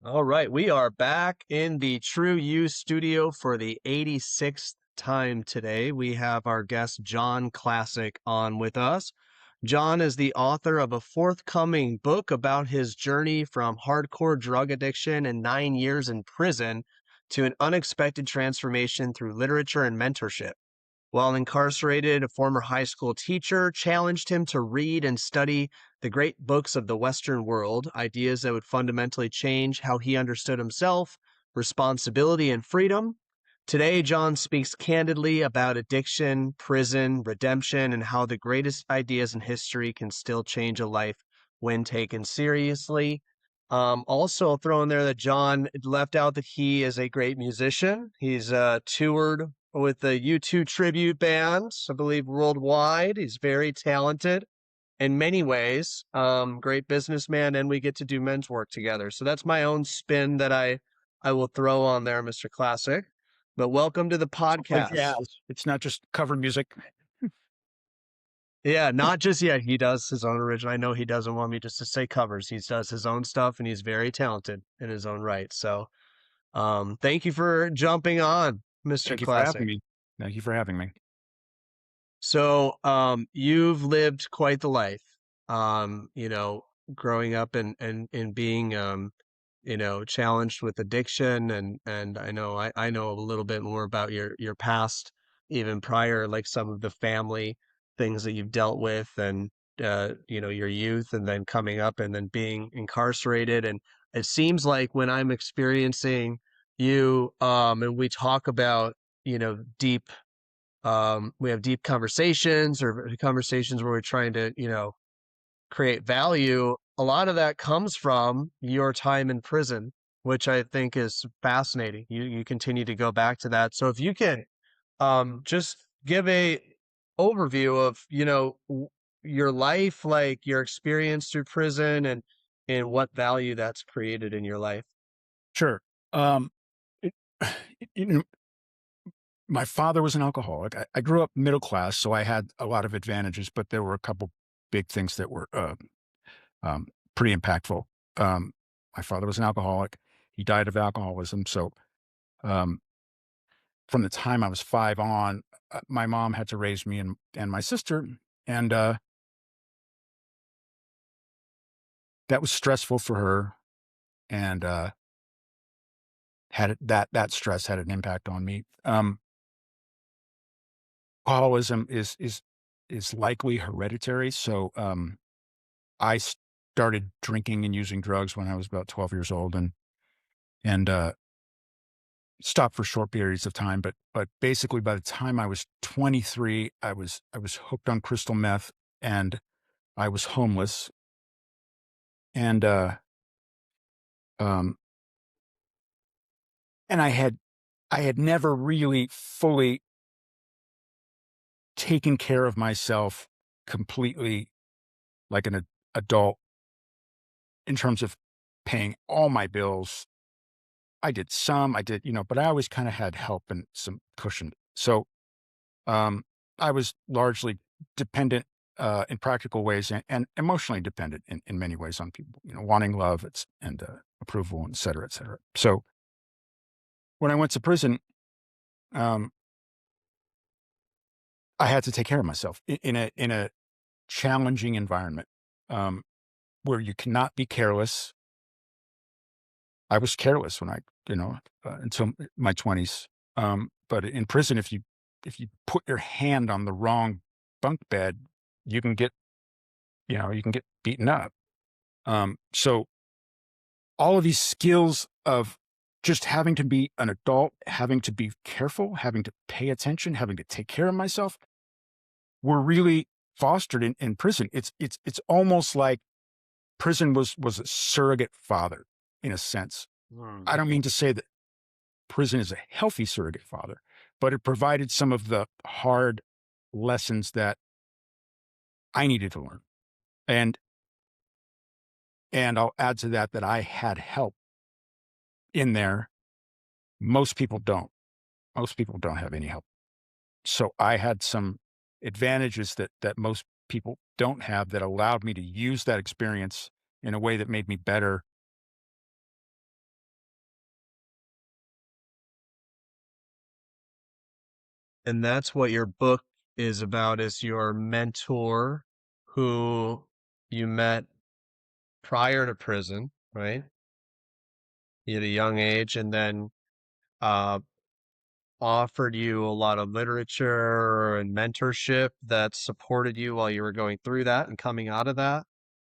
All right, we are back in the TRU-U studio for the 86th time today. We have our guest John Classick on with us. John is the author of a forthcoming book about his journey from hardcore drug addiction and 9 years in prison to an unexpected transformation through literature and mentorship. While incarcerated, a former high school teacher challenged him to read and study the great books of the Western world, ideas that would fundamentally change how he understood himself, responsibility, and freedom. Today, John speaks candidly about addiction, prison, redemption, and how the greatest ideas in history can still change a life when taken seriously. Also, I'll throw in there that John left out that he is a great musician. He's toured with the U2 tribute bands, I believe, worldwide. He's very talented in many ways, great businessman, and we get to do men's work together. So that's my own spin that I will throw on there, Mr. Classic. But welcome to the Like podcast. jazz. It's not just cover music. Yeah, not just yet. He does his own original. I know he doesn't want me just to say covers. He does his own stuff, and he's very talented in his own right. So, thank you for jumping on, Mr. Thank you for having Classic. me. Thank you for having me. So, you've lived quite the life, you know, growing up and being, challenged with addiction. And I know a little bit more about your past, even prior, like some of the family things that you've dealt with and, your youth and then coming up and then being incarcerated. And it seems like when I'm experiencing you, and we talk about, deep we have deep conversations or conversations where we're trying to, create value. A lot of that comes from your time in prison, which I think is fascinating. You continue to go back to that. So if you can just give a overview of, your life, like your experience through prison and what value that's created in your life. Sure. It, you know, my father was an alcoholic. I grew up middle class, so I had a lot of advantages, but there were a couple big things that were um, pretty impactful. Um, my father was an alcoholic. He died of alcoholism. So um, from the time I was 5 on, my mom had to raise me and my sister, and that was stressful for her. And that stress had an impact on me. Alcoholism is likely hereditary, so, I started drinking and using drugs when I was about 12 years old and stopped for short periods of time, but basically by the time I was 23, I was hooked on crystal meth, and I was homeless, and, um, and I had never really fully taken care of myself completely like an adult in terms of paying all my bills. I did some, but I always kind of had help and some cushion. So um, I was largely dependent in practical ways and emotionally dependent in many ways on people, wanting love and approval, et cetera, et cetera. So when I went to prison, um, I had to take care of myself in a challenging environment um, where you cannot be careless. I was careless when until my 20s. But in prison, if you put your hand on the wrong bunk bed, you can get, you can get beaten up. So all of these skills of just having to be an adult, having to be careful, having to pay attention, having to take care of myself were really fostered in prison. It's almost like prison was a surrogate father in a sense. Hmm. I don't mean to say that prison is a healthy surrogate father, but it provided some of the hard lessons that I needed to learn. And and I'll add to that I had help in there. Most people don't. Most people don't have any help. So I had some advantages that most people don't have that allowed me to use that experience in a way that made me better And that's what your book is about, is your mentor who you met prior to prison, right? At a young age, and then uh, offered you a lot of literature and mentorship that supported you while you were going through that and coming out of that.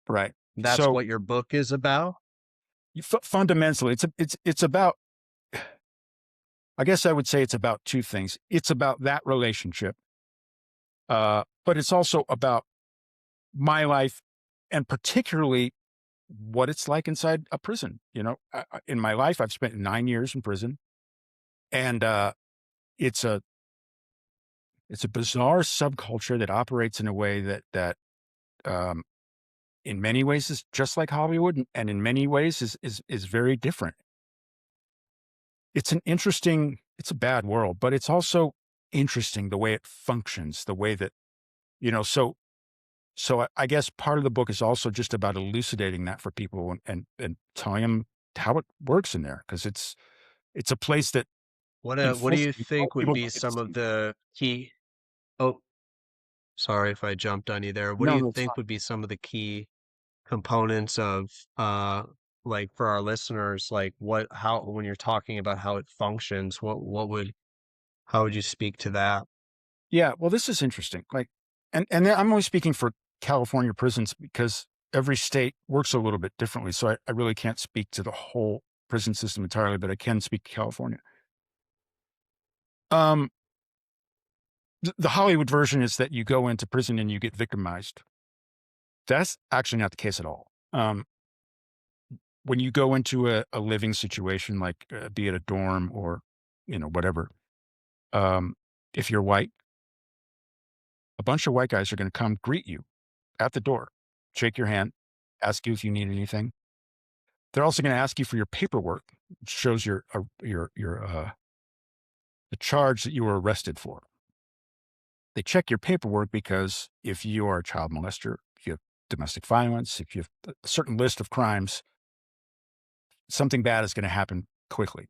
Right. That's So what your book is about. fundamentally, it's about. I guess I would say it's about two things. It's about that relationship, but it's also about my life, and particularly what it's like inside a prison. In my life, I've spent 9 years in prison, and it's a it's a bizarre subculture that operates in a way that um, in many ways is just like Hollywood, and in many ways is very different. It's a bad world, but it's also interesting the way it functions, the way that So I guess part of the book is also just about elucidating that for people, and telling them how it works in there, because it's a place that What do you unfortunately most think would people be don't get to some of see. the key? Oh, sorry if I jumped on you there. What do No, you that's fine. think would be some of the key components of uh like for our listeners, like what how when you're talking about how it functions, what would how would you speak to that? Yeah, well, this is interesting. And then I'm only speaking for California prisons because every state works a little bit differently. So I really can't speak to the whole prison system entirely, but I can speak to California. Um, the Hollywood version is that you go into prison and you get victimized. That's actually not the case at all. When you go into a living situation, like be it a dorm or whatever, um, if you're white, a bunch of white guys are going to come greet you at the door, shake your hand, ask you if you need anything. They're also going to ask you for your paperwork, which shows the charge that you were arrested for. They check your paperwork because if you are a child molester, if you have domestic violence, if you have a certain list of crimes, something bad is going to happen quickly.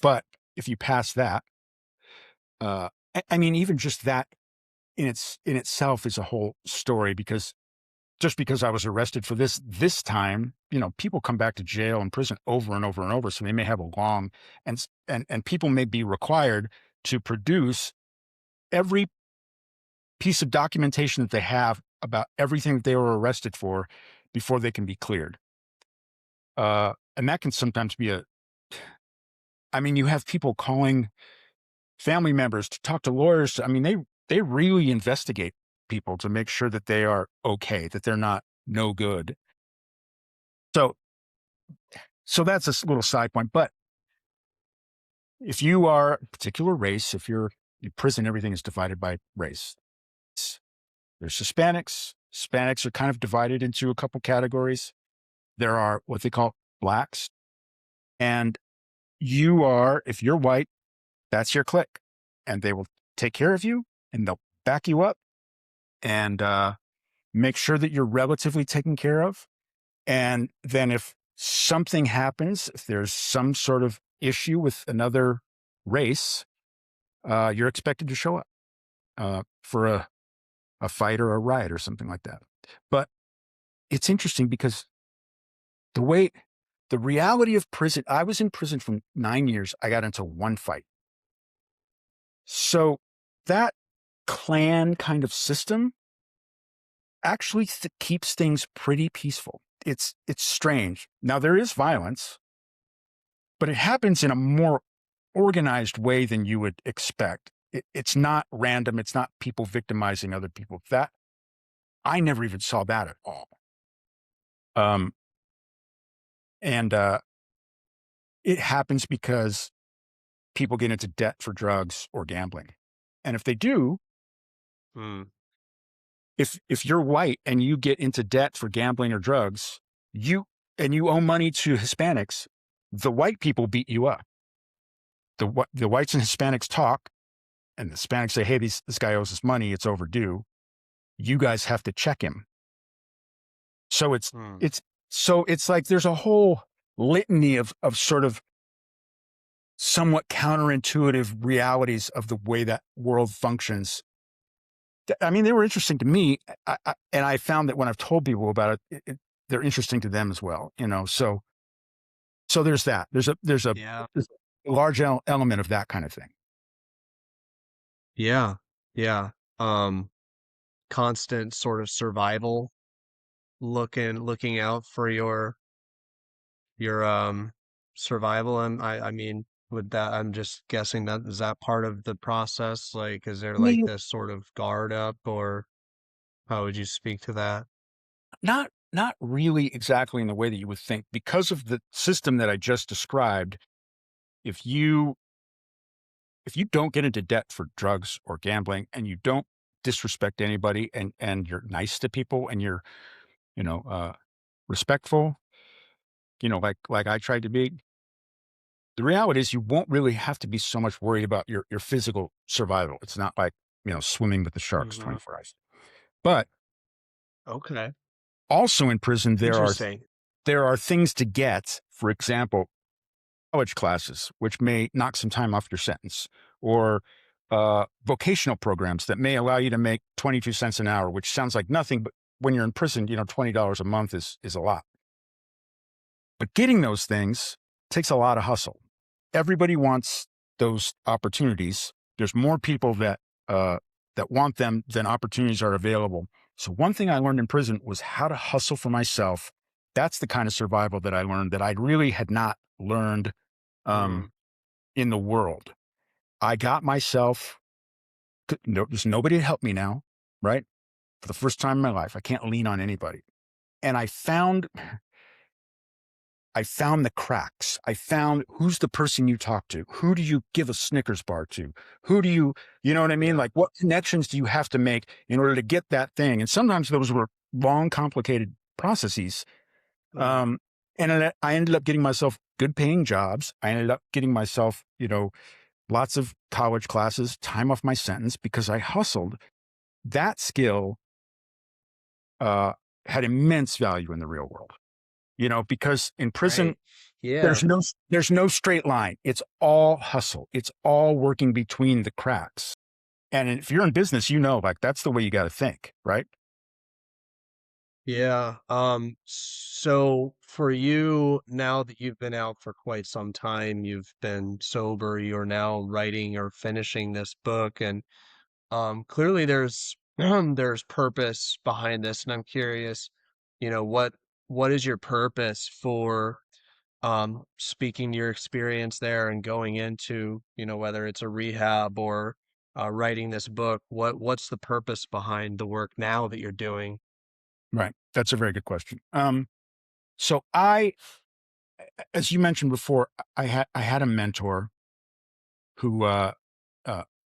But if you pass that, I mean, even just that in itself is a whole story, because just because I was arrested for this time, people come back to jail and prison over and over and over. So they may have a long and people may be required to produce every piece of documentation that they have about everything that they were arrested for before they can be cleared. And that can sometimes be I mean, you have people calling family members to talk to lawyers. I mean, they really investigate people to make sure that they are okay, that they're not no good. So so that's a little side point. But if you are a particular race, if you're in prison, everything is divided by race. There's Hispanics. Hispanics are kind of divided into a couple categories. There are what they call blacks. And if you're white, that's your clique. And they will take care of you, and they'll back you up, and make sure that you're relatively taken care of. And then if something happens, if there's some sort of issue with another race, you're expected to show up for a fight or a riot or something like that. But it's interesting because the way, the reality of prison, I was in prison for 9 years. I got into one fight. So that clan kind of system actually keeps things pretty peaceful. It's strange. Now there is violence, but it happens in a more organized way than you would expect. It's not random. It's not people victimizing other people. That I never even saw that at all. Um, and it happens because people get into debt for drugs or gambling, and if they do, Hmm. if you're white and you get into debt for gambling or drugs, you owe money to Hispanics, the white people beat you up. The whites and Hispanics talk, and the Hispanics say, "Hey, this guy owes us money. It's overdue. You guys have to check him." So Hmm. it's so it's like there's a whole litany of sort of somewhat counterintuitive realities of the way that world functions. I mean, they were interesting to me, and I found that when I've told people about they're interesting to them as well. So there's that. Yeah. There's a large element of that kind of thing. Yeah. Yeah. Um, Constant sort of survival, looking out for your survival. I mean, with that, I'm just guessing that is that part of the process? Like, is there I like mean, this sort of guard up, or how would you speak to that? not really exactly in the way that you would think, because of the system that I just described. If you if you don't get into debt for drugs or gambling, and you don't disrespect anybody, and you're nice to people, and you're you know uh, respectful, like I tried to be, the reality is you won't really have to be so much worried about your physical survival. It's not like swimming with the sharks Hmm. 24 hours. But Okay. also in prison, Interesting. there are things to get. For example, college classes, which may knock some time off your sentence, or vocational programs that may allow you to make 22 cents an hour, which sounds like nothing, but when you're in prison, $20 a month is a lot. But getting those things takes a lot of hustle. Everybody wants those opportunities. There's more people that want them than opportunities are available. So one thing I learned in prison was how to hustle for myself. That's the kind of survival that I learned that I really had not learned Mm, um, in the world. I got myself. No, there's nobody to help me now, right? For the first time in my life, I can't lean on anybody, and I found the cracks. I found who's the person you talk to? Who do you give a Snickers bar to? Who do you know what I mean? yeah. Like, what connections do you have to make in order to get that thing? And sometimes those were long, complicated processes. Uh, Um, and then I ended up getting myself good paying jobs. I ended up getting myself, lots of college classes, time off my sentence because I hustled. That skill uh, had immense value in the real world, because in prison, right. Yeah. there's no straight line. It's all hustle. It's all working between the cracks. And if you're in business, like that's the way you got to think, right? Yeah. So for you, now that you've been out for quite some time, you've been sober, you're now writing or finishing this book, and clearly there's there's purpose behind this, and I'm curious, what is your purpose for speaking to your experience there and going into, whether it's a rehab or writing this book, what's the purpose behind the work now that you're doing? Right. That's a very good question. So as you mentioned before, I had a mentor who, uh,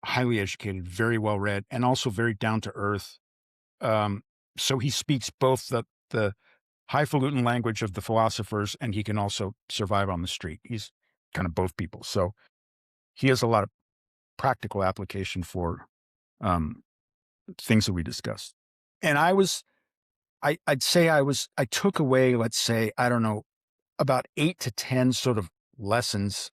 highly educated, very well read, and also very down to earth. Um, so he speaks both the highfalutin language of the philosophers, and he can also survive on the street. He's kind of both people. So he has a lot of practical application for um, things that we discussed. And I'd say I took away, let's say, I don't know, about 8 to 10 sort of lessons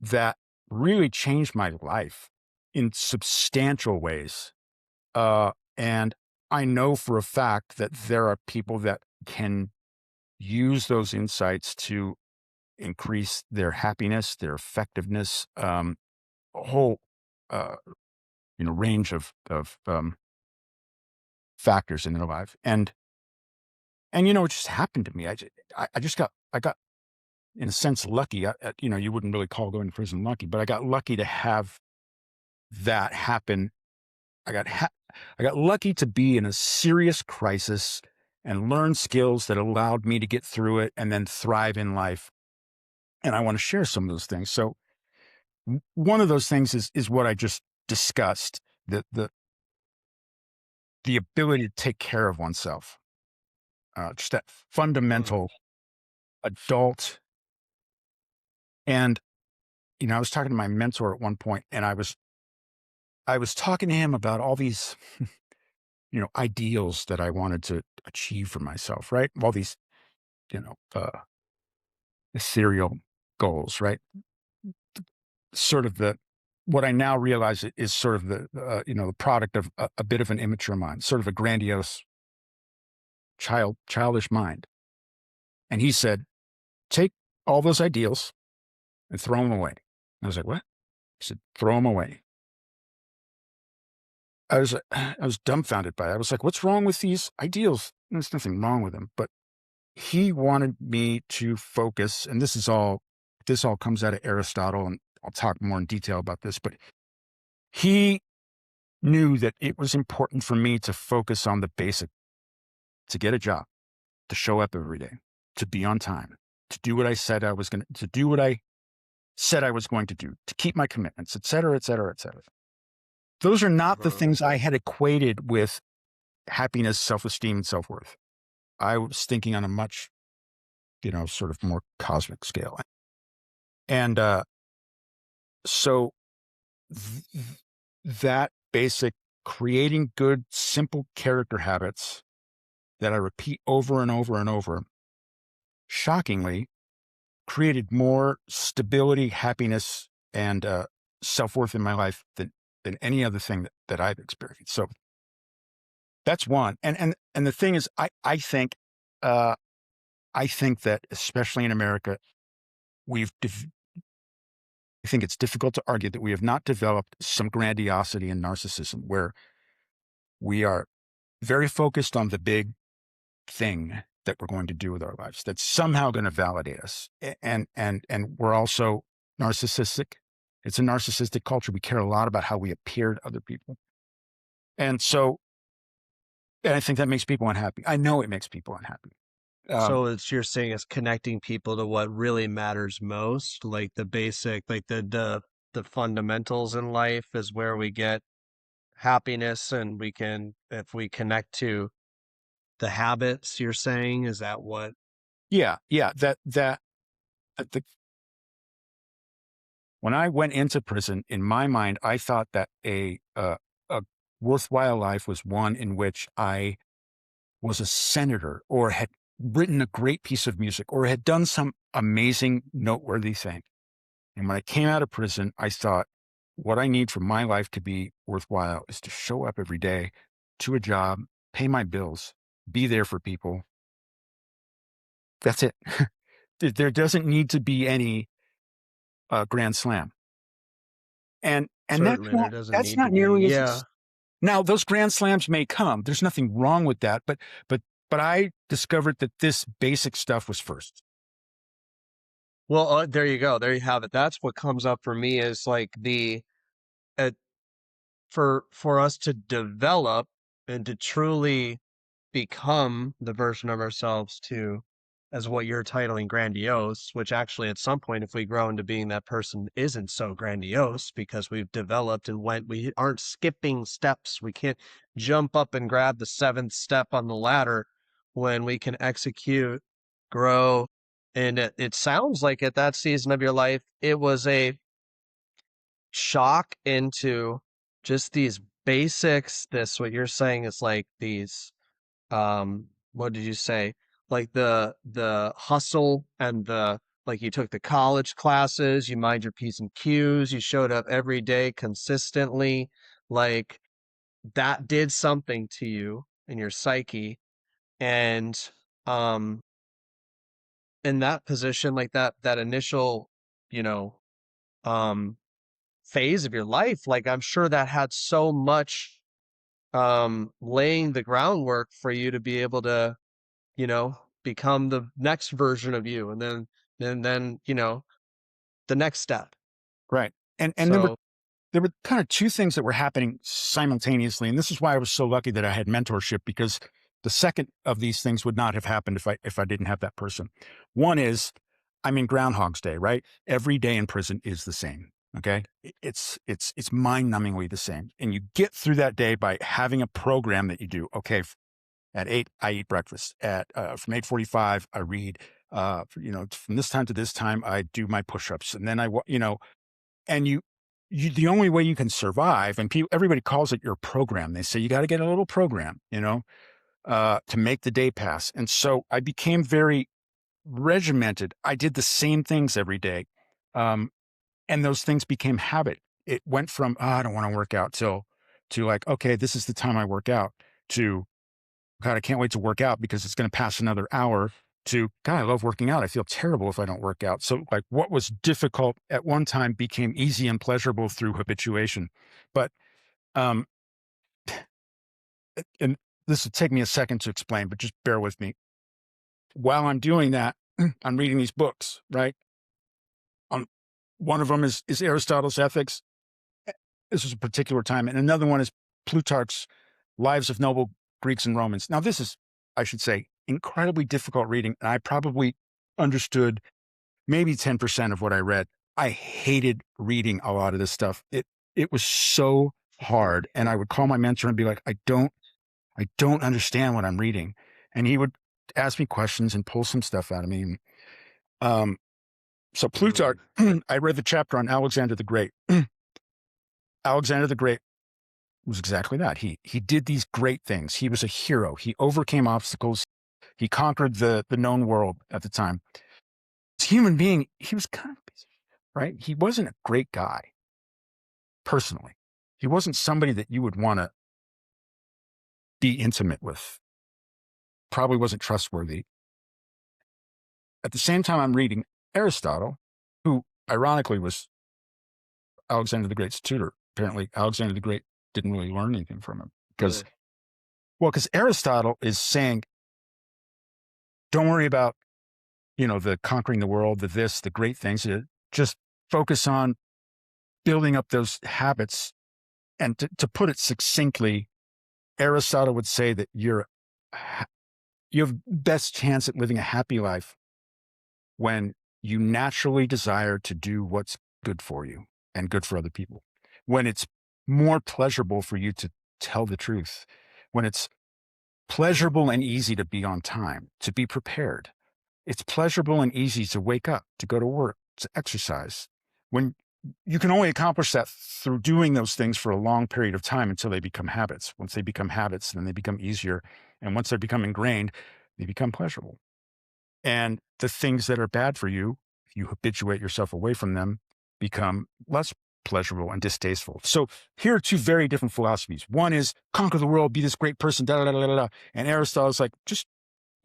that really changed my life in substantial ways. And I know for a fact that there are people that can use those insights to increase their happiness, their effectiveness, a whole uh, range of factors in their life. And it just happened to me. I got in a sense lucky. You wouldn't really call going to prison lucky, but I got lucky to have that happen. I got ha- I got lucky to be in a serious crisis and learn skills that allowed me to get through it and then thrive in life. And I want to share some of those things. So one of those things is what I just discussed, the ability to take care of oneself, just that Mm, fundamental adult. And I was talking to my mentor at one point, and I was talking to him about all these ideals that I wanted to achieve for myself, right? All these you know uh, ethereal goals, right? Sort of what I now realize is sort of the product of a bit of an immature mind, sort of a grandiose childish mind. And he said, take all those ideals and throw them away. I was like, what? He said, throw them away. I was dumbfounded by it. I was like, what's wrong with these ideals? There's nothing wrong with them. But he wanted me to focus, and this all comes out of Aristotle, and I'll talk more in detail about this, but he knew that it was important for me to focus on the basic, to get a job, to show up every day, to be on time, to do what I said I was going to do, what I said I was going to do, to keep my commitments, et cetera, et cetera, et cetera. Those are not the things I had equated with happiness, self-esteem, and self-worth. I was thinking on a much, sort of more cosmic scale. And so that basic creating good, simple character habits that I repeat over and over and over, shockingly, created more stability, happiness, and self-worth in my life than any other thing that I've experienced. So that's one. And the thing is, I think that especially in America, I think it's difficult to argue that we have not developed some grandiosity and narcissism where we are very focused on the big thing that we're going to do with our lives that's somehow going to validate us. And we're also narcissistic. It's a narcissistic culture. We care a lot about how we appear to other people. And I think that makes people unhappy. I know it makes people unhappy. So you're saying it's connecting people to what really matters most, like the basic, like the fundamentals in life is where we get happiness, and if we connect to the habits, you're saying, is that what? Yeah. When I went into prison, in my mind, I thought that a worthwhile life was one in which I was a senator or had written a great piece of music or had done some amazing, noteworthy thing. And when I came out of prison, I thought, what I need for my life to be worthwhile is to show up every day to a job, pay my bills, be there for people. That's it. There doesn't need to be any grand slam. And Certainly, there doesn't that's need to not be. nearly Yeah. as now those grand slams may come. There's nothing wrong with that, but I discovered that this basic stuff was first. Well, there you go. There you have it. That's what comes up for me is like uh, for us to develop and to truly become the version of ourselves as what you're titling grandiose, which actually at some point, if we grow into being that person, isn't so grandiose because we've developed and we aren't skipping steps. We can't jump up and grab the seventh step on the ladder when we can execute, grow. And it sounds like at that season of your life, it was a shock into just these basics. What you're saying is like these what did you say, like the hustle and the, like, you took the college classes, you mind your p's and q's, you showed up every day consistently, like that did something to you in your psyche. And um in that position, like that initial, you know um phase of your life, like I'm sure that had so much laying the groundwork for you to be able to, become the next version of you, and then the next step. Right. And So there were kind of two things that were happening simultaneously. And this is why I was so lucky that I had mentorship, because the second of these things would not have happened if I didn't have that person. One is I'm in Groundhog's Day, right? Every day in prison is the same. Okay. It's mind-numbingly the same. And you get through that day by having a program that you do. Okay. At 8, I eat breakfast. From 8:45, I read. From this time to this time, I do my push-ups, and then and the only way you can survive, and everybody calls it your program. They say you got to get a little program, to make the day pass. And so I became very regimented. I did the same things every day. Um, and those things became habit. It went from, "Oh, I don't want to work out," to like, okay, this is the time I work out, to, God, I can't wait to work out because it's going to pass another hour, to, God, I love working out. I feel terrible if I don't work out. So like what was difficult at one time became easy and pleasurable through habituation. But, um, and this will take me a second to explain, but just bear with me. While I'm doing that, I'm reading these books, right? One of them is Aristotle's Ethics. This was a particular time, and another one is Plutarch's Lives of Noble Greeks and Romans. Now, this is, I should say, incredibly difficult reading, and I probably understood maybe 10% of what I read. I hated reading a lot of this stuff. It was so hard, and I would call my mentor and be like, I don't understand what I'm reading," and he would ask me questions and pull some stuff out of me. Um, so Plutarch, Mm, I read the chapter on Alexander the Great. Alexander the Great was exactly that. He did these great things. He was a hero. He overcame obstacles. He conquered the known world at the time. As a human being, he was kind of a piece of shit, right? He wasn't a great guy personally. He wasn't somebody that you would want to be intimate with. Probably wasn't trustworthy. At the same time, I'm reading Aristotle, who ironically was Alexander the Great's tutor. Apparently, Alexander the Great didn't really learn anything from him because, really? well, because Aristotle is saying, don't worry about, the conquering the world, the this, the great things. Just focus on building up those habits. And to put it succinctly, Aristotle would say that you have best chance at living a happy life when you naturally desire to do what's good for you and good for other people. When it's more pleasurable for you to tell the truth, when it's pleasurable and easy to be on time, to be prepared. It's pleasurable and easy to wake up, to go to work, to exercise. When you can only accomplish that through doing those things for a long period of time until they become habits. Once they become habits, then they become easier. And once they become ingrained, they become pleasurable. And the things that are bad for you, if you habituate yourself away from them, become less pleasurable and distasteful. So here are two very different philosophies. One is conquer the world, be this great person, da da da da da. And Aristotle's like, just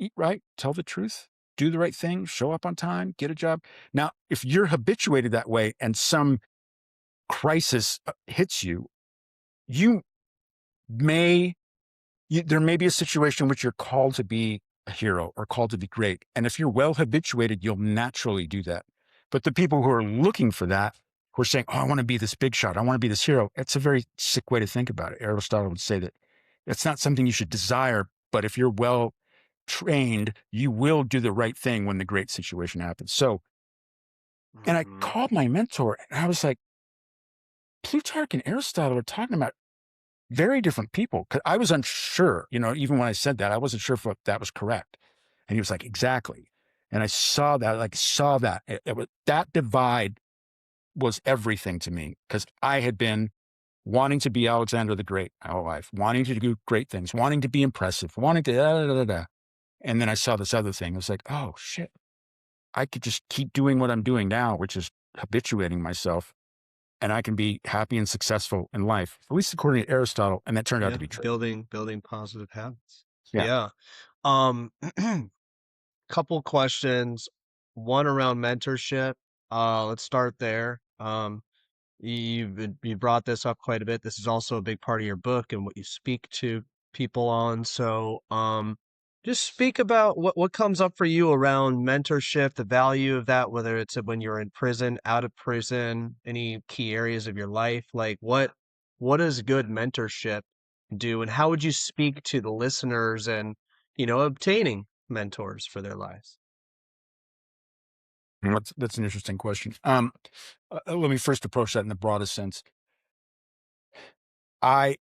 eat right, tell the truth, do the right thing, show up on time, get a job. Now, if you're habituated that way and some crisis hits you, you may there may be a situation in which you're called to be a hero or called to be great. And if you're well habituated, you'll naturally do that. But the people who are looking for that, who are saying, oh, I want to be this big shot, I want to be this hero, it's a very sick way to think about it. Aristotle would say that it's not something you should desire, but if you're well trained, you will do the right thing when the great situation happens. So, and I Mhm. called my mentor and I was like, Plutarch and Aristotle are talking about very different people. Cause I was unsure, even when I said that, I wasn't sure if that was correct. And he was like, exactly. And I saw that, that divide was everything to me because I had been wanting to be Alexander the Great my whole life, wanting to do great things, wanting to be impressive, wanting to da, da, da, da, da. And then I saw this other thing. I was like, oh shit, I could just keep doing what I'm doing now, which is habituating myself, and I can be happy and successful in life, at least according to Aristotle. And that turned out to Yeah, be true. building positive habits. Yeah. Yeah. Um, couple questions. One around mentorship. Let's start there. You brought this up quite a bit. This is also a big part of your book and what you speak to people on. So, just speak about what comes up for you around mentorship, the value of that, whether it's when you're in prison, out of prison, any key areas of your life. Like what does good mentorship do, and how would you speak to the listeners and obtaining mentors for their lives? That's an interesting question. Let me first approach that in the broadest sense. I,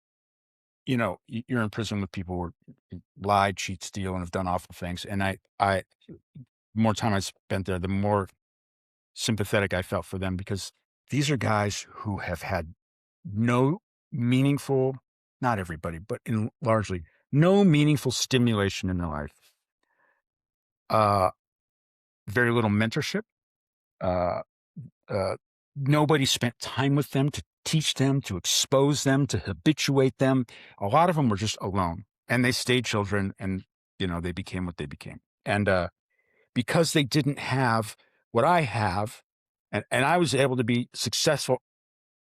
you're in prison with people who lie, cheat, steal, and have done awful things. And more time I spent there, the more sympathetic I felt for them because these are guys who have had no meaningful, not everybody, but in largely no meaningful stimulation in their life. Uh, very little mentorship. Uh, Nobody spent time with them to teach them, to expose them, to habituate them. A lot of them were just alone, and they stayed children, and they became what they became. And because they didn't have what I have, and I was able to be successful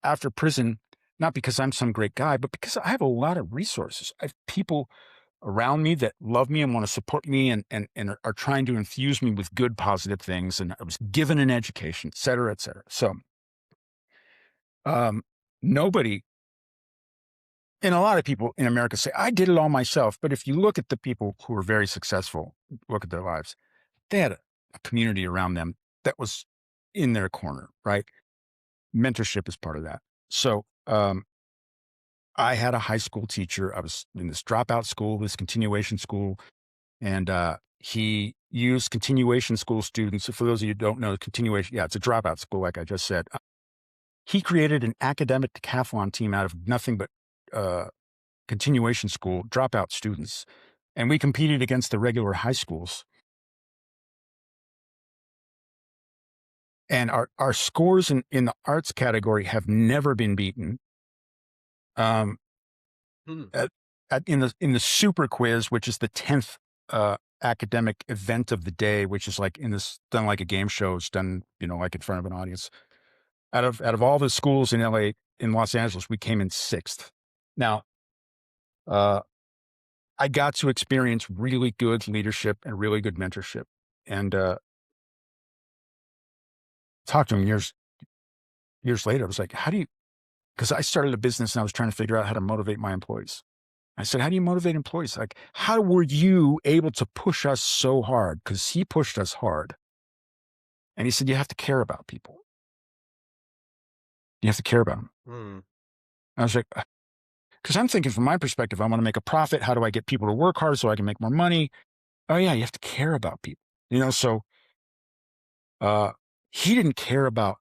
after prison, not because I'm some great guy, but because I have a lot of resources. I have people around me that love me and want to support me and are trying to infuse me with good, positive things. And I was given an education, et cetera, et cetera. So, um, nobody, and a lot of people in America say, I did it all myself. But if you look at the people who are very successful, look at their lives, they had a community around them that was in their corner, right? Mentorship is part of that. So, I had a high school teacher. I was in this dropout school, this continuation school, and he used continuation school students. For those of you who don't know, continuation, yeah, it's a dropout school, like I just said. He created an academic decathlon team out of nothing but uh, continuation school dropout students, and we competed against the regular high schools. And our scores in the arts category have never been beaten. Um, Hmm. at, in the super quiz, which is the 10th academic event of the day, which is like done like a game show, it's done like in front of an audience. Out of all the schools in LA, in Los Angeles, we came in 6th. Now, uh, I got to experience really good leadership and really good mentorship, and talked to him years later. I was like, how do you? Because I started a business and I was trying to figure out how to motivate my employees. I said, how do you motivate employees? Like, how were you able to push us so hard? Because he pushed us hard. And he said, you have to care about people. You have to care about them. Hmm. I was like, because I'm thinking from my perspective, I want to make a profit. How do I get people to work hard so I can make more money? Oh, yeah, you have to care about people. So uh, he didn't care about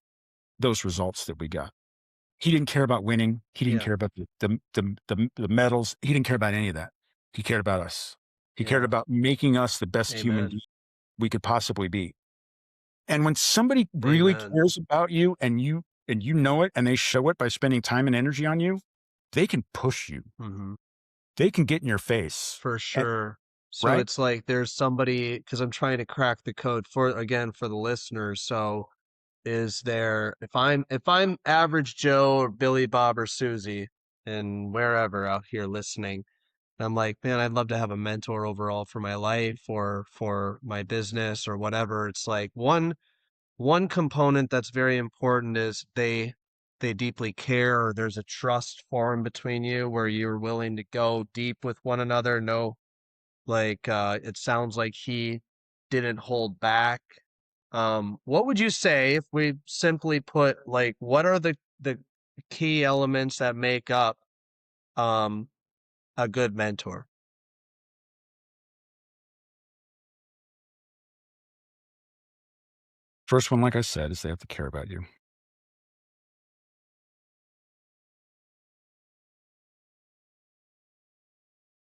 those results that we got. He didn't care about winning. He didn't Yeah. care about the medals. He didn't care about any of that. He cared about us. He cared Yeah. about making us the best human Amen. we could possibly be. And when somebody really Amen. cares about you and you know it and they show it by spending time and energy on you, they can push you. Hmm. They can get in your face. For And sure. So right? it's like there's somebody, because I'm trying to crack the code for, again, for the listeners. So is there, if I'm average Joe or Billy Bob or Susie and wherever out here listening, I'm like, man, I'd love to have a mentor overall for my life or for my business or whatever. It's like one component that's very important is they deeply care, or there's a trust formed between you where you're willing to go deep with one another. No, like it sounds like he didn't hold back. What would you say if we simply put, like, what are the key elements that make up um a good mentor? First one, like I said, is they have to care about you.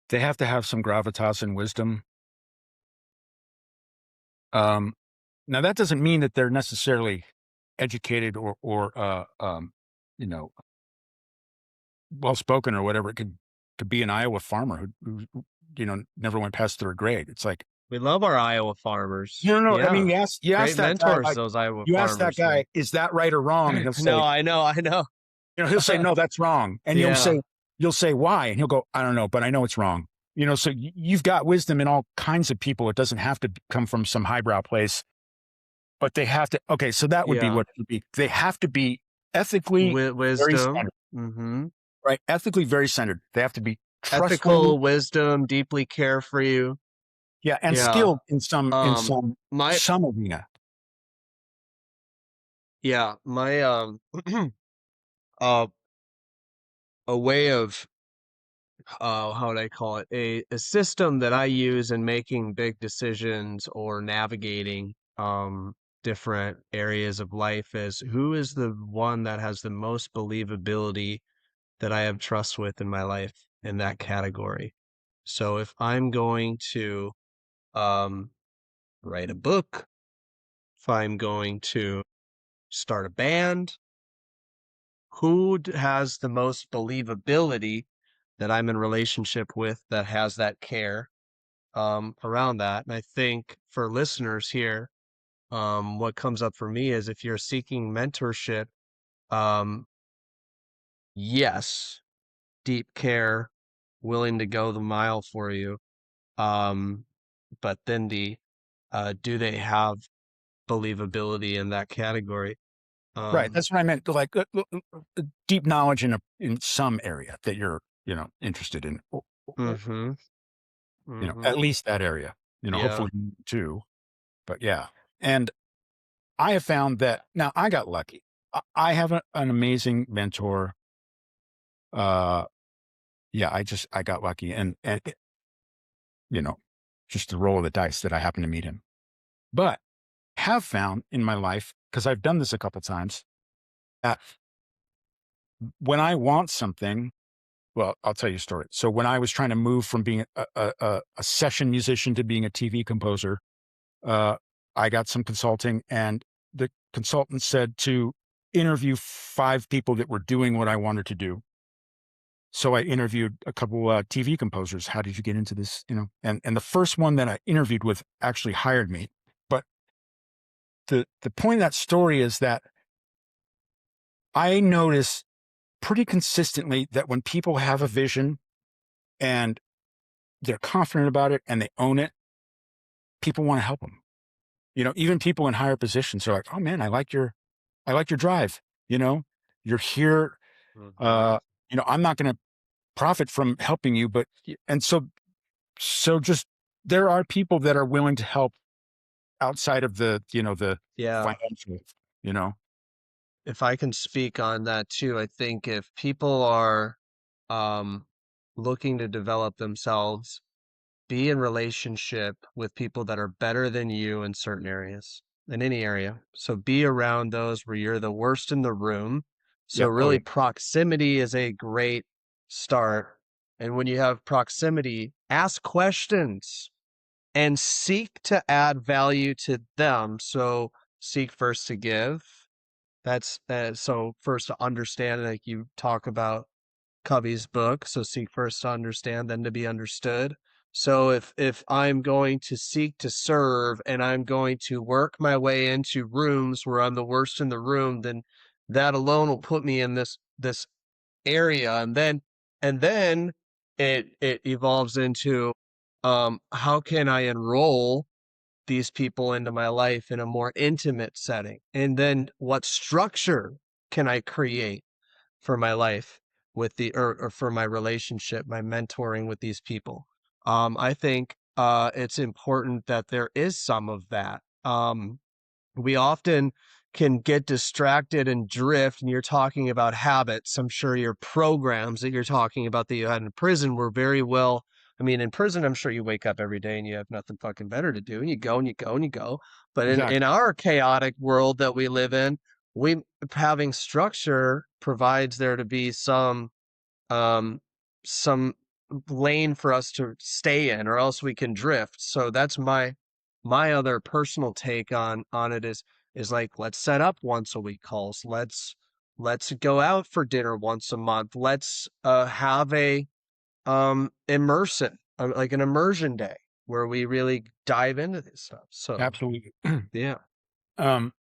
They have to have some gravitas and wisdom. Um, Now that doesn't mean that they're necessarily educated or you know well spoken or whatever. It could be an Iowa farmer who never went past 3rd grade. It's like, We love our Iowa farmers. no. I mean, Yeah. you ask Great that guy, mentors, like, those Iowa you ask that farmers, guy, man. is that right or wrong? And he'll No, say, I know. he'll say, no, that's wrong. And Yeah. you'll say, why? And he'll go, I don't know, but I know it's wrong. So you've got wisdom in all kinds of people. It doesn't have to come from some highbrow place, but they have to. Okay, so that would be Yeah. what it would be. They have to be ethically very Wisdom. centered, Hmm. right? Ethically very centered. They have to be trustworthy, Ethical wisdom, deeply care for you. yeah, and Yeah. skilled in some Um, my some arena. yeah, my uh a way of how would I call it? A system that I use in making big decisions or navigating different areas of life is, who is the one that has the most believability that I have trust with in my life in that category. So if I'm going to um write a book, if I'm going to start a band, has the most believability that I'm in relationship with that has that care around that. And I think for listeners here, what comes up for me is if you're seeking mentorship, um, yes, deep care, willing to go the mile for you. But then do they have believability in that category? Right. Um, That's what I meant. Like deep knowledge in some area that you're, interested in, mm-hmm, at mm-hmm, least that area, yeah, hopefully too. But yeah. And I have found that now I got lucky. I have an amazing mentor. Uh, yeah, I got lucky and, you know, just the roll of the dice that I happen to meet him. But have found in my life, because I've done this a couple times, that when I want something, well, I'll tell you a story. So when I was trying to move from being a session musician to being a TV composer, uh, I got some consulting, and the consultant said to interview 5 people that were doing what I wanted to do. So I interviewed a couple TV composers. How did you get into this? And the first one that I interviewed with actually hired me. But the point of that story is that I notice pretty consistently that when people have a vision and they're confident about it and they own it, people want to help them. Even people in higher positions are like, "Oh man, I like your drive. You know, you're here. mm-hmm, Uh, I'm not going to profit from helping you, but and so just there are people that are willing to help outside of the yeah. financial. You know, If I can speak on that too, I think if people are um, looking to develop themselves, be in relationship with people that are better than you in certain areas, in any area. So be around those where you're the worst in the room. So yep. Oh really yeah, proximity is a great start. And when you have proximity, ask questions and seek to add value to them. So seek first to give. That's so first to understand, like you talk about Covey's book. So seek first to understand, then to be understood. So if I'm going to seek to serve and I'm going to work my way into rooms where I'm the worst in the room, then that alone will put me in this area. And then it evolves into how can I enroll these people into my life in a more intimate setting? And then what structure can I create for my life with or for my relationship, my mentoring with these people? I think it's important that there is some of that. We often can get distracted and drift, and you're talking about habits. I'm sure your programs that you're talking about that you had in prison were very well. I mean, in prison, I'm sure you wake up every day and you have nothing fucking better to do, and you go and you go and you go. But in exactly. our chaotic world that we live in, we having structure provides there to be um some lane for us to stay in, or else we can drift. So that's my other personal take on it is like, let's set up once a week calls. Let's go out for dinner once a month. Let's have a immersion, like an immersion day where we really dive into this stuff. So Absolutely. yeah, um,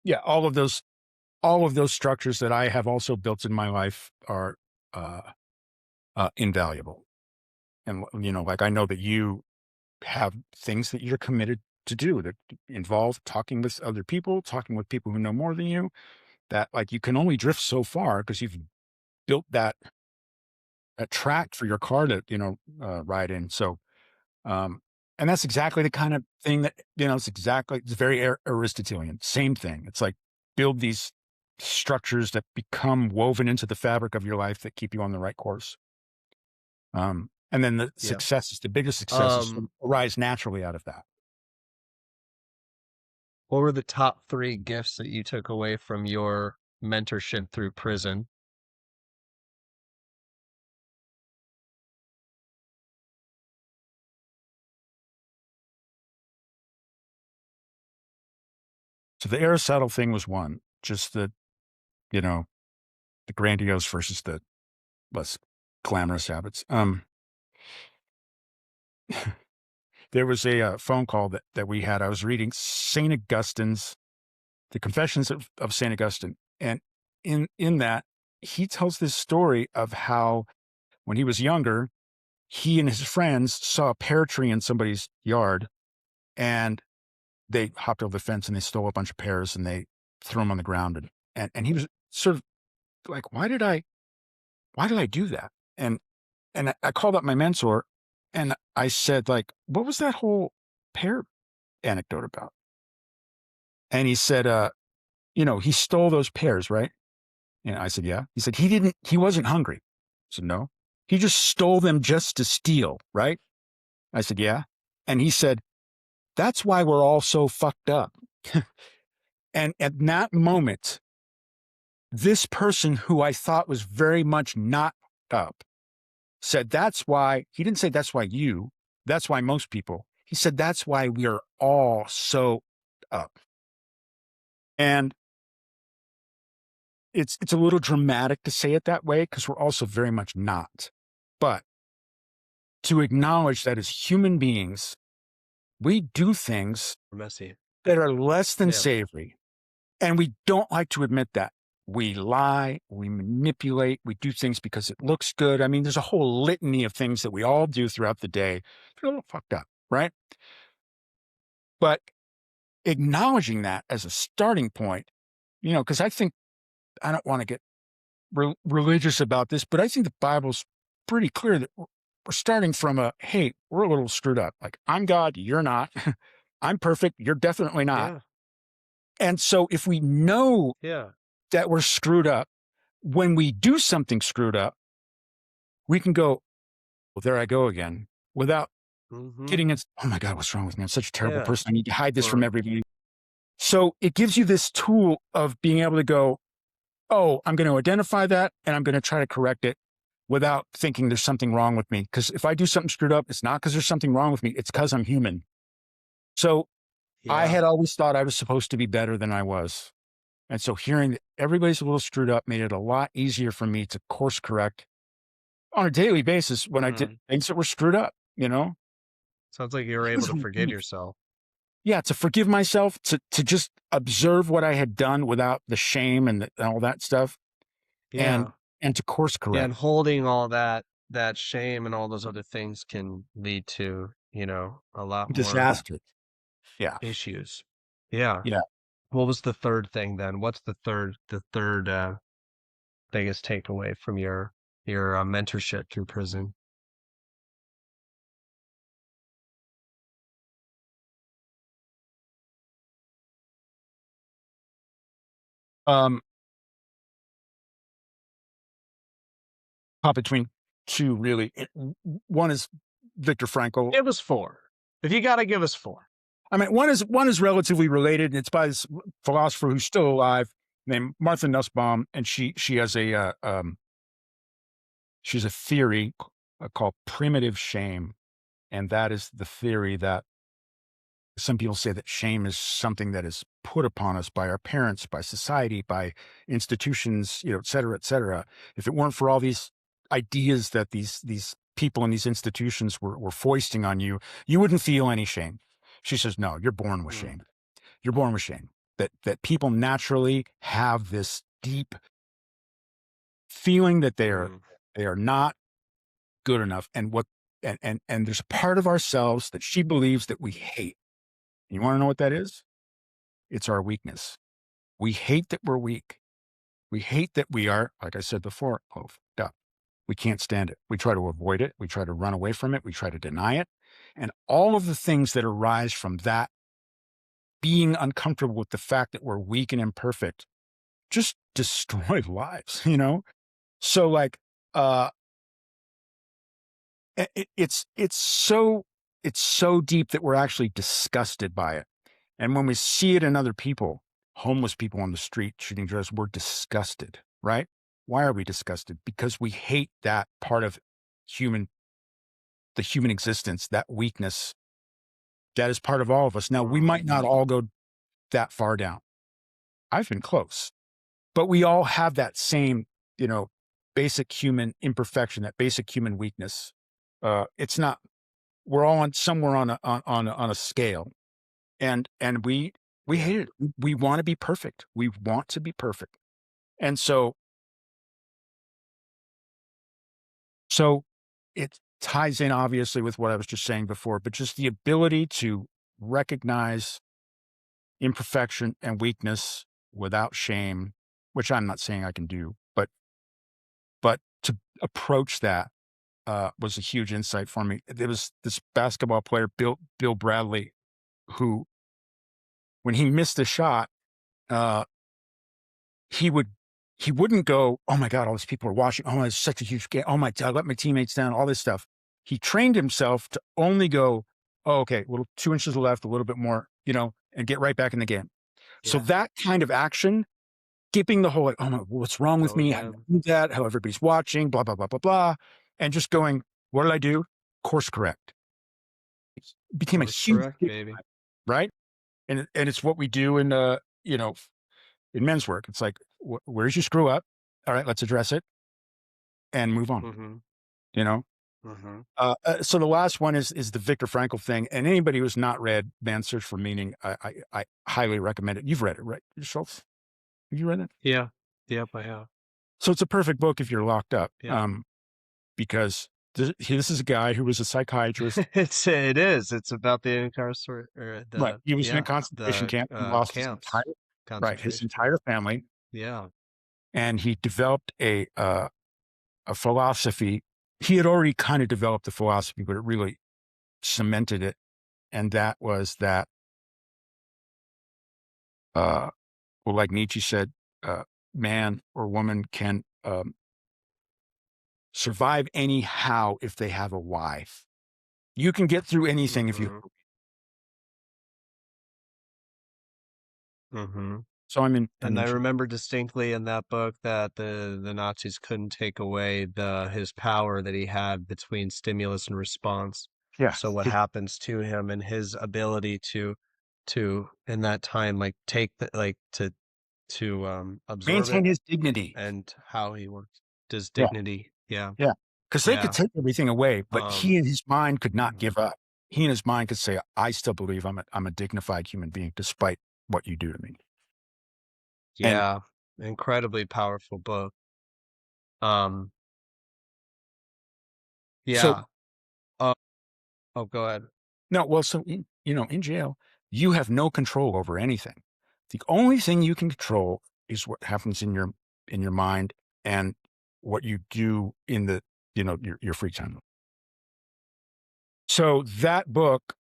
yeah, all of those structures that I have also built in my life are uh, invaluable. And like I know that you have things that you're committed to do that involve talking with other people, talking with people who know more than you. That like you can only drift so far because you've built that track for your car to ride in. So and that's exactly the kind of thing that it's very Aristotelian. Same thing. It's like build these structures that become woven into the fabric of your life that keep you on the right course. And then yeah. the biggest successes Um, arise naturally out of that. what were the top three gifts that you took away from your mentorship through prison? So the Aristotle thing was one, just you know, the grandiose versus the less glamorous habits. There was a phone call that we had. I was reading St. Augustine's, the Confessions of St. Augustine. And in that, he tells this story of how when he was younger, he and his friends saw a pear tree in somebody's yard, and they hopped over the fence and they stole a bunch of pears and they threw them on the ground. And he was sort of like, why did I do that? And I called up my mentor and I said, like, what was that whole pear anecdote about? And he said, he stole those pears, right? And I said, yeah. He said, he wasn't hungry. I said, no. He just stole them just to steal, right? I said, yeah. And he said, that's why we're all so fucked up. And at that moment, this person who I thought was very much not up said, that's why, he didn't say that's why that's why most people. He said, that's why we are all so up. And it's a little dramatic to say it that way because we're also very much not. But to acknowledge that as human beings, we do things Messy. that are less than Yeah. savory. And we don't like to admit that. We lie, we manipulate, we do things because it looks good. I mean, there's a whole litany of things that we all do throughout the day. They're a little fucked up, right? But acknowledging that as a starting point, because I don't want to get religious about this, but I think the Bible's pretty clear that we're starting from hey, we're a little screwed up. Like, I'm God, you're not. I'm perfect, you're definitely not. Yeah. And so if we know Yeah. that we're screwed up, when we do something screwed up, we can go, well, there I go again, without Mm-hmm. getting into, oh my God, what's wrong with me? I'm such a terrible Yeah. person. I need to hide this Or- from everybody. So it gives you this tool of being able to go, oh, I'm going to identify that and I'm going to try to correct it without thinking there's something wrong with me. Because if I do something screwed up, it's not because there's something wrong with me. It's because I'm human. So I Yeah. had always thought I was supposed to be better than I was. And so hearing that everybody's a little screwed up made it a lot easier for me to course correct on a daily basis when I did things that were screwed up, Sounds like you were It able was to forgive relief. yourself. Yeah, to forgive myself, to just observe what I had done without the shame and all that stuff, Yeah. and to course Yeah. correct. And holding all that shame and all those other things can lead to, a lot more Disaster. Yeah, issues. Yeah. yeah. What was the third thing then? What's the third biggest takeaway from your mentorship through prison? Um, Caught between two really. One is Viktor Frankl. Give us 4. If you gotta give us 4. I mean, one is relatively related, and it's by this philosopher who's still alive named Martha Nussbaum, and she has she's a theory called primitive shame, and that is the theory that some people say that shame is something that is put upon us by our parents, by society, by institutions, et cetera, et cetera. If it weren't for all these ideas that these people in these institutions were foisting on you, you wouldn't feel any shame. She says, no, you're born with shame. You're born with shame. That people naturally have this deep feeling that they are not good enough, and and there's a part of ourselves that she believes that we hate. You want to know what that is? It's our weakness. We hate that we're weak. We hate that we are, like I said before, oh, fucked up. We can't stand it. We try to avoid it. We try to run away from it. We try to deny it. And all of the things that arise from that being uncomfortable with the fact that we're weak and imperfect just destroy lives. So like, it's so deep that we're actually disgusted by it. And when we see it in other people, homeless people on the street shooting drugs, we're disgusted, right? Why are we disgusted? Because we hate that part of the human existence, that weakness that is part of all of us. Now, we might not all go that far down. I've been close, but we all have that same, you know, basic human imperfection, that basic human weakness. It's not, we're all on somewhere on a scale, and we Yeah. hate it. We want to be perfect. We want to be perfect. And so it ties in obviously with what I was just saying before, but just the ability to recognize imperfection and weakness without shame, which I'm not saying I can do, but to approach that was a huge insight for me. There was this basketball player, Bill Bradley, who, when he missed a shot, uh, he would he wouldn't go, "Oh my god, all these people are watching. Oh, it's such a huge game. Oh my god, I let my teammates down." All this stuff. He trained himself to only go, "Oh, okay, little 2 inches left, a little bit more, and get right back in the game." So Yeah. that kind of action, skipping the whole like, "Oh my, what's wrong with Go me? How did again. I do that? How everybody's watching, blah blah blah blah blah," and just going, "What did I do? Course correct." It became a Course huge correct, big baby. time, right? And it's what we do in in men's work. It's like, where's your screw up? All right, let's address it and move on. Mm-hmm. You know. Mm-hmm. So the last one is the Viktor Frankl thing, and anybody who's not read Man's Search for Meaning, I highly recommend it. You've read it, right, Schultz? Have you read it? Yeah. Yep, I have. So it's a perfect book if you're locked up, Yeah. because this is a guy who was a psychiatrist. It is. It's about the incarceration or Right. the He was in a yeah, concentration the camp and lost his camps, his concentration entire camps. family, Yeah. and he developed a philosophy. He had already kind of developed the philosophy, but it really cemented it, and that was that, uh, well, like Nietzsche said, man or woman can survive anyhow if they have a why. You can get through anything if you. Mm-hmm. Mm-hmm. So I'm And I in. remember distinctly in that book that the Nazis couldn't take away his power that he had between stimulus and response. Yeah, So what happens to him and his ability to in that time like take the like to absorb maintain it his dignity. and how he works. His Yeah, dignity. Yeah. yeah, because they could Yeah. take everything away, but he Um in his mind could not mhm. give up. He in his mind could say, "I still believe I'm a dignified human being despite what you do to me." And Yeah. Incredibly powerful book. Um so yeah. Uh, oh, go ahead. no, well, so in jail, you have no control over anything. The only thing you can control is what happens in your mind and what you do in the your free time. So that book,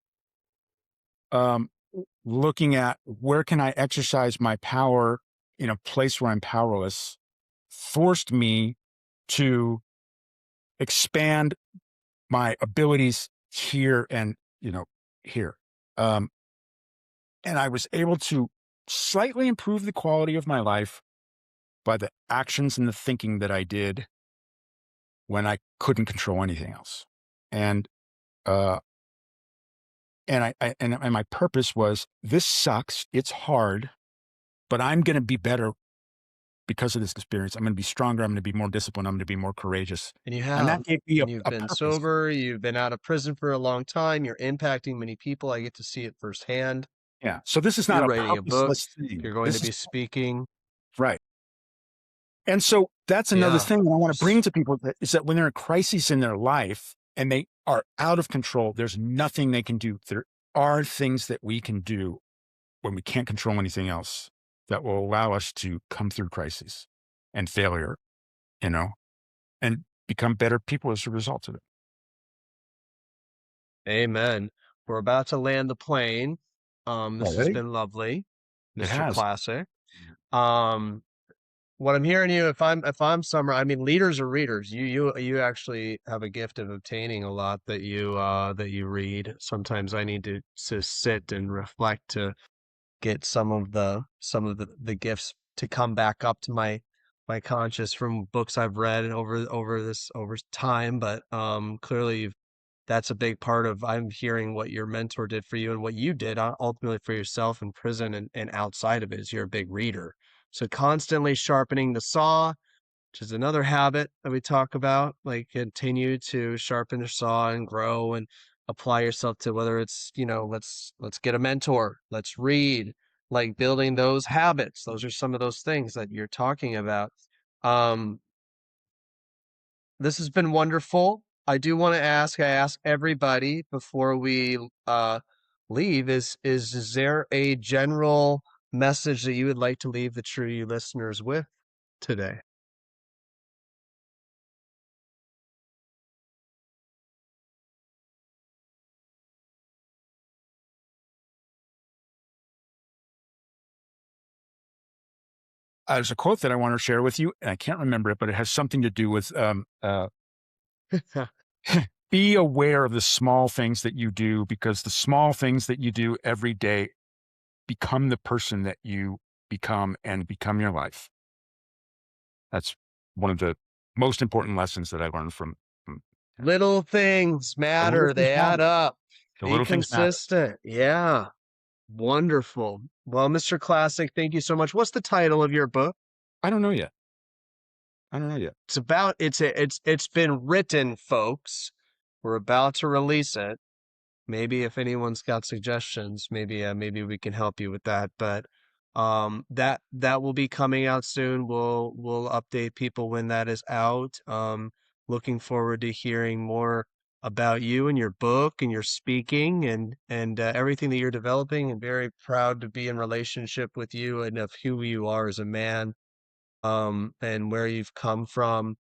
looking at where can I exercise my power in a place where I'm powerless, forced me to expand my abilities here and here. Um, And I was able to slightly improve the quality of my life by the actions and the thinking that I did when I couldn't control anything else. And uh and my purpose was, this sucks, it's hard, but I'm going to be better because of this experience. I'm going to be stronger, I'm going to be more disciplined, I'm going to be more courageous. And you And that have. gave me And you've a been purpose. sober, you've been out of prison for a long time, you're impacting many people. I get to see it firsthand. Yeah. So this is not You're a writing a book, purposeless thing. you're going to This be is speaking. right. And so that's another Yeah. thing that I want to bring S- to people, is that when they're in crises in their life and they are out of control, there's nothing they can do. There are things that we can do when we can't control anything else that will allow us to come through crises and failure, you know, and become better people as a result of it. Amen. We're about to land the plane. This has Already? been lovely, It Mr. has. Classic. Um, what I'm hearing you, if I'm summer, I mean, leaders are readers. You actually have a gift of obtaining a lot that you read. Sometimes I need to sit and reflect to get some of the gifts to come back up to my conscious from books I've read over time. But clearly that's a big part of I'm hearing what your mentor did for you and what you did ultimately for yourself in prison and outside of it is you're a big reader. So constantly sharpening the saw, which is another habit that we talk about, like continue to sharpen the saw and grow and apply yourself to whether it's, let's get a mentor, let's read, like building those habits. Those are some of those things that you're talking about. Um, this has been wonderful. I do want to ask, I ask everybody before we leave, is there a general message that you would like to leave the TRU-U listeners with today? There's a quote that I want to share with you, and I can't remember it, but it has something to do with be aware of the small things that you do, because the small things that you do every day become the person that you become and become your life. That's one of the most important lessons that I learned from Little things the little matter, things they add matter. up. The Be little things matter. consistent. Yeah. Wonderful. Well, Mr. Classic, thank you so much. What's the title of your book? I don't know yet. I don't know yet. It's been written, folks. We're about to release it. Maybe if anyone's got suggestions, maybe we can help you with that. But that will be coming out soon. We'll update people when that is out. Looking forward to hearing more about you and your book and your speaking and everything that you're developing, and very proud to be in relationship with you and of who you are as a man, and where you've come from.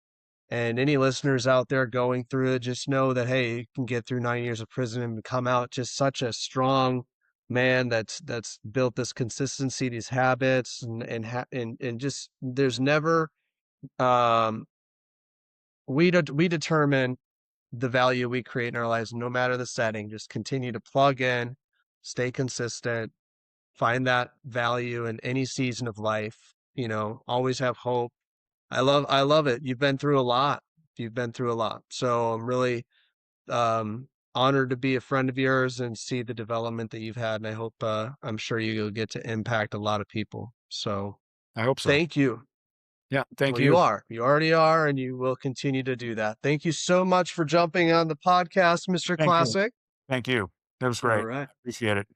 And any listeners out there going through it, just know that, hey, you can get through 9 years of prison and come out just such a strong man that's built this consistency, these habits, and just there's never um we determine the value we create in our lives no matter the setting. Just continue to plug in, stay consistent, find that value in any season of life, always have hope. I love it. You've been through a lot. You've been through a lot. So I'm really honored to be a friend of yours and see the development that you've had. And I hope I'm sure you'll get to impact a lot of people. So I hope so. thank you. Yeah. Thank Well, you you. are. You already are, and you will continue to do that. Thank you so much for jumping on the podcast, Mr. Thank you. Classic. Thank you. That was All great. right. Appreciate it.